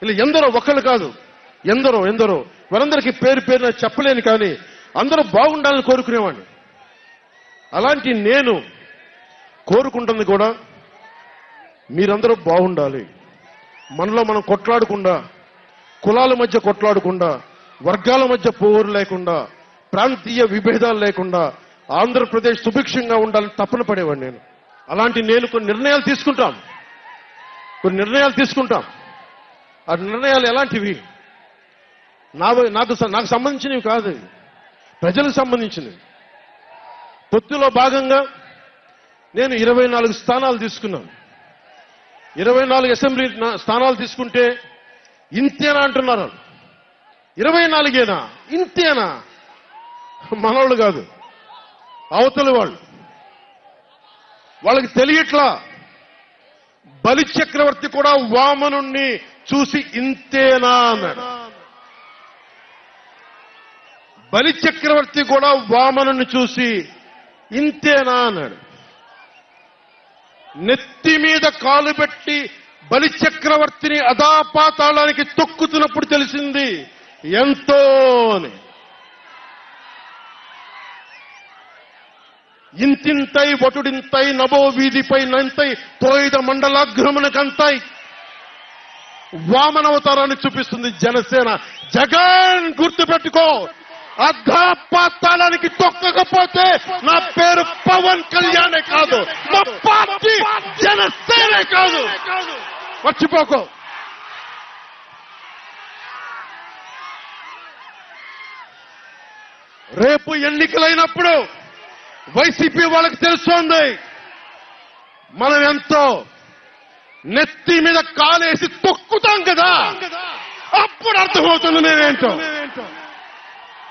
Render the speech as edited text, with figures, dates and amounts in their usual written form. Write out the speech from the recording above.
ఇలా ఎందరో, ఒకళ్ళు కాదు, ఎందరో వారందరికీ పేరు పేరున చెప్పలేను, కానీ అందరూ బాగుండాలని కోరుకునేవాడిని. అలాంటి నేను కోరుకుంటుంది కూడా మీరందరూ బాగుండాలి. మనలో మనం కొట్లాడకుండా, కులాల మధ్య కొట్లాడకుండా, వర్గాల మధ్య పోరు లేకుండా, ప్రాంతీయ విభేదాలు లేకుండా ఆంధ్రప్రదేశ్ సుభిక్షంగా ఉండాలని తపన పడేవాడిని నేను. అలాంటి నేను కొన్ని నిర్ణయాలు తీసుకుంటాం. ఆ నిర్ణయాలు ఎలాంటివి? నాకు సంబంధించినవి కాదు, ప్రజలకు సంబంధించినవి. పొత్తులో భాగంగా నేను 24 స్థానాలు తీసుకున్నాను. 24 అసెంబ్లీ స్థానాలు తీసుకుంటే ఇంతేనా అంటున్నారు. 24ఏనా? ఇంతేనా? మనోళ్ళు కాదు, అవతలి వాళ్ళకి తెలియట్లా. బలి చక్రవర్తి కూడా వామనుణ్ణి చూసి ఇంతేనా అన్నాడు. బలి చక్రవర్తి కూడా వామనుణ్ణి చూసి ఇంతేనా అన్నాడు. నెత్తి మీద కాలు పెట్టి బలి చక్రవర్తిని అధాపాతాళానికి తొక్కుతున్నప్పుడు తెలిసింది ఎంతో అని. ఇంతింతై వటుడింతై నభో వీధిపై నంతై తోయిద మండలాగ్రమణకంతై వామనవతారాన్ని చూపిస్తుంది జనసేన. జగన్ గుర్తుపెట్టుకో, అధాపాతాళానికి తొక్కకపోతే నా పేరు పవన్ కళ్యాణే కాదు, నా పార్టీ జనసేనే కాదు, మర్చిపోకో. రేపు ఎన్నికలైనప్పుడు వైసీపీ వాళ్ళకి తెలుస్తోంది మనం ఎంతో. నెత్తి మీద కాలేసి తొక్కుతాం కదా, అప్పుడు అర్థమవుతుంది నేనేంటో.